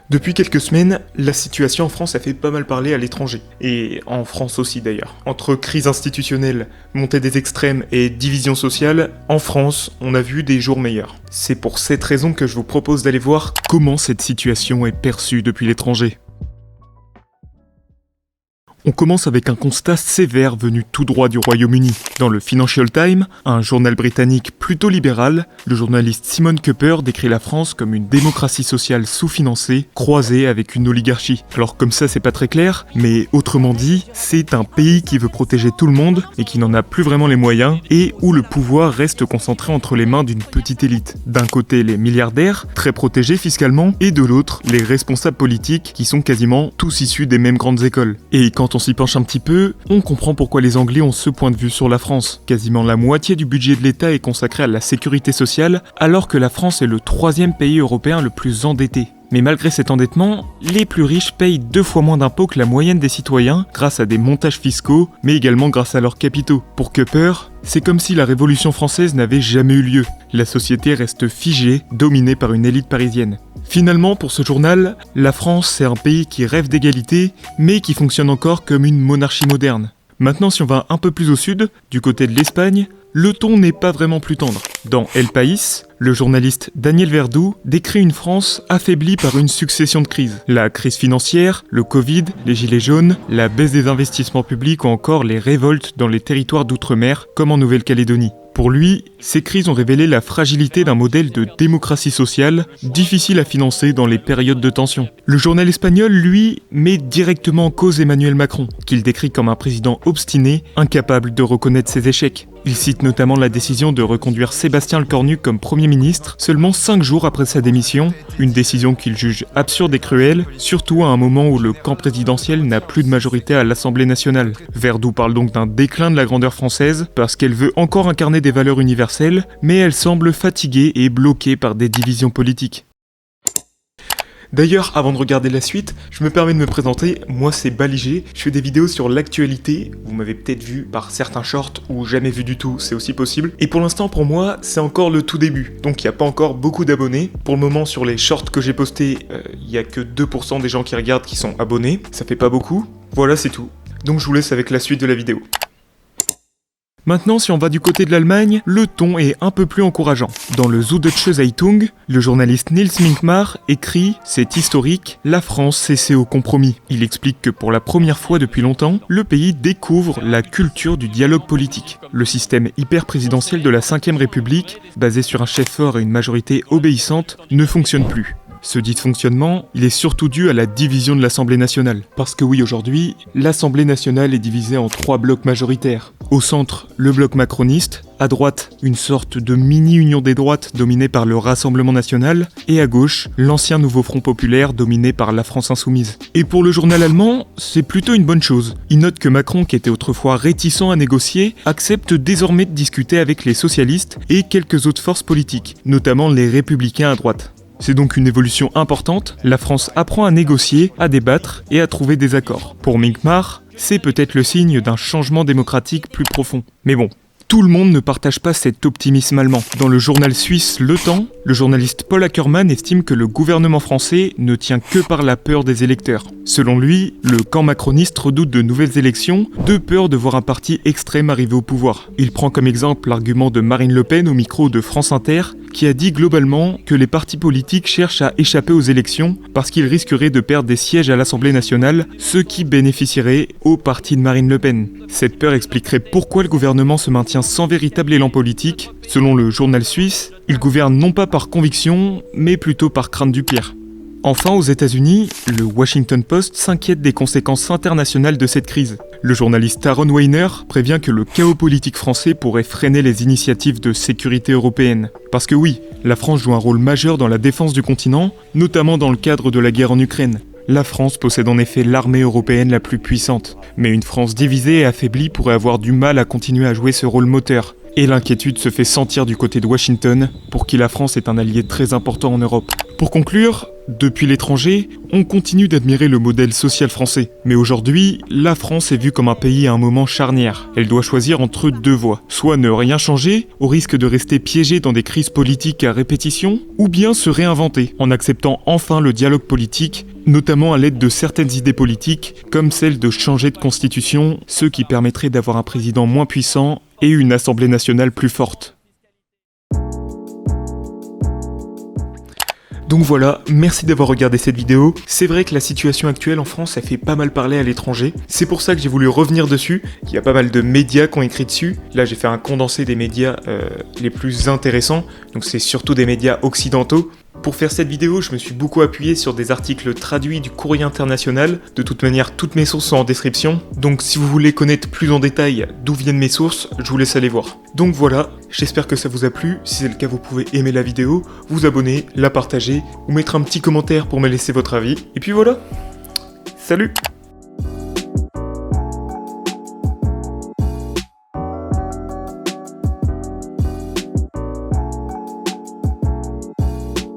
Depuis quelques semaines, la situation en France a fait pas mal parler à l'étranger, et en France aussi d'ailleurs. Entre crise institutionnelle, montée des extrêmes et division sociale, en France, on a vu des jours meilleurs. C'est pour cette raison que je vous propose d'aller voir comment cette situation est perçue depuis l'étranger. On commence avec un constat sévère venu tout droit du Royaume-Uni. Dans le Financial Times, un journal britannique plutôt libéral, le journaliste Simon Cooper décrit la France comme une démocratie sociale sous-financée, croisée avec une oligarchie. Alors comme ça c'est pas très clair, mais autrement dit, c'est un pays qui veut protéger tout le monde et qui n'en a plus vraiment les moyens, et où le pouvoir reste concentré entre les mains d'une petite élite. D'un côté les milliardaires, très protégés fiscalement, et de l'autre les responsables politiques qui sont quasiment tous issus des mêmes grandes écoles. Et quand on s'y penche un petit peu, on comprend pourquoi les Anglais ont ce point de vue sur la France. Quasiment la moitié du budget de l'État est consacré à la sécurité sociale, alors que la France est le 3e pays européen le plus endetté. Mais malgré cet endettement, les plus riches payent 2 fois moins d'impôts que la moyenne des citoyens grâce à des montages fiscaux, mais également grâce à leurs capitaux. Pour Cooper, c'est comme si la Révolution française n'avait jamais eu lieu. La société reste figée, dominée par une élite parisienne. Finalement, pour ce journal, la France, c'est un pays qui rêve d'égalité, mais qui fonctionne encore comme une monarchie moderne. Maintenant, si on va un peu plus au sud, du côté de l'Espagne, le ton n'est pas vraiment plus tendre. Dans El País, le journaliste Daniel Verdú décrit une France affaiblie par une succession de crises. La crise financière, le Covid, les gilets jaunes, la baisse des investissements publics ou encore les révoltes dans les territoires d'outre-mer, comme en Nouvelle-Calédonie. Pour lui, ces crises ont révélé la fragilité d'un modèle de démocratie sociale difficile à financer dans les périodes de tension. Le journal espagnol, lui, met directement en cause Emmanuel Macron, qu'il décrit comme un président obstiné, incapable de reconnaître ses échecs. Il cite notamment la décision de reconduire Sébastien Lecornu comme Premier ministre seulement 5 jours après sa démission, une décision qu'il juge absurde et cruelle, surtout à un moment où le camp présidentiel n'a plus de majorité à l'Assemblée nationale. Verdú parle donc d'un déclin de la grandeur française, parce qu'elle veut encore incarner des valeurs universelles, mais elle semble fatiguée et bloquée par des divisions politiques. D'ailleurs, avant de regarder la suite, je me permets de me présenter, moi c'est Baligé, je fais des vidéos sur l'actualité, vous m'avez peut-être vu par certains shorts ou jamais vu du tout, c'est aussi possible. Et pour l'instant pour moi, c'est encore le tout début, donc il n'y a pas encore beaucoup d'abonnés. Pour le moment sur les shorts que j'ai postés, il n'y a que 2% des gens qui regardent qui sont abonnés, ça fait pas beaucoup. Voilà c'est tout, donc je vous laisse avec la suite de la vidéo. Maintenant, si on va du côté de l'Allemagne, le ton est un peu plus encourageant. Dans le Süddeutsche Zeitung, le journaliste Nils Minkmar écrit « C'est historique, la France s'essaie au compromis ». Il explique que pour la première fois depuis longtemps, le pays découvre la culture du dialogue politique. Le système hyper-présidentiel de la 5e République, basé sur un chef fort et une majorité obéissante, ne fonctionne plus. Ce dysfonctionnement, il est surtout dû à la division de l'Assemblée nationale. Parce que oui, aujourd'hui, l'Assemblée nationale est divisée en 3 blocs majoritaires. Au centre, le bloc macroniste, à droite, une sorte de mini-union des droites dominée par le Rassemblement national, et à gauche, l'ancien Nouveau Front populaire dominé par la France insoumise. Et pour le journal allemand, c'est plutôt une bonne chose. Il note que Macron, qui était autrefois réticent à négocier, accepte désormais de discuter avec les socialistes et quelques autres forces politiques, notamment les républicains à droite. C'est donc une évolution importante, la France apprend à négocier, à débattre et à trouver des accords. Pour Minkmar, c'est peut-être le signe d'un changement démocratique plus profond. Mais bon, tout le monde ne partage pas cet optimisme allemand. Dans le journal suisse Le Temps, le journaliste Paul Ackermann estime que le gouvernement français ne tient que par la peur des électeurs. Selon lui, le camp macroniste redoute de nouvelles élections, de peur de voir un parti extrême arriver au pouvoir. Il prend comme exemple l'argument de Marine Le Pen au micro de France Inter, qui a dit globalement que les partis politiques cherchent à échapper aux élections parce qu'ils risqueraient de perdre des sièges à l'Assemblée nationale, ce qui bénéficierait au parti de Marine Le Pen. Cette peur expliquerait pourquoi le gouvernement se maintient sans véritable élan politique. Selon le journal suisse, il gouverne non pas par conviction, mais plutôt par crainte du pire. Enfin, aux États-Unis, le Washington Post s'inquiète des conséquences internationales de cette crise. Le journaliste Aaron Weiner prévient que le chaos politique français pourrait freiner les initiatives de sécurité européenne. Parce que oui, la France joue un rôle majeur dans la défense du continent, notamment dans le cadre de la guerre en Ukraine. La France possède en effet l'armée européenne la plus puissante. Mais une France divisée et affaiblie pourrait avoir du mal à continuer à jouer ce rôle moteur. Et l'inquiétude se fait sentir du côté de Washington, pour qui la France est un allié très important en Europe. Pour conclure, depuis l'étranger, on continue d'admirer le modèle social français. Mais aujourd'hui, la France est vue comme un pays à un moment charnière. Elle doit choisir entre deux voies. Soit ne rien changer, au risque de rester piégée dans des crises politiques à répétition, ou bien se réinventer, en acceptant enfin le dialogue politique, notamment à l'aide de certaines idées politiques, comme celle de changer de constitution, ce qui permettrait d'avoir un président moins puissant et une Assemblée nationale plus forte. Donc voilà, merci d'avoir regardé cette vidéo. C'est vrai que la situation actuelle en France, ça fait pas mal parler à l'étranger. C'est pour ça que j'ai voulu revenir dessus. Il y a pas mal de médias qui ont écrit dessus. Là, j'ai fait un condensé des médias les plus intéressants. Donc c'est surtout des médias occidentaux. Pour faire cette vidéo, je me suis beaucoup appuyé sur des articles traduits du Courrier International. De toute manière, toutes mes sources sont en description. Donc si vous voulez connaître plus en détail d'où viennent mes sources, je vous laisse aller voir. Donc voilà, j'espère que ça vous a plu. Si c'est le cas, vous pouvez aimer la vidéo, vous abonner, la partager, ou mettre un petit commentaire pour me laisser votre avis. Et puis voilà, salut!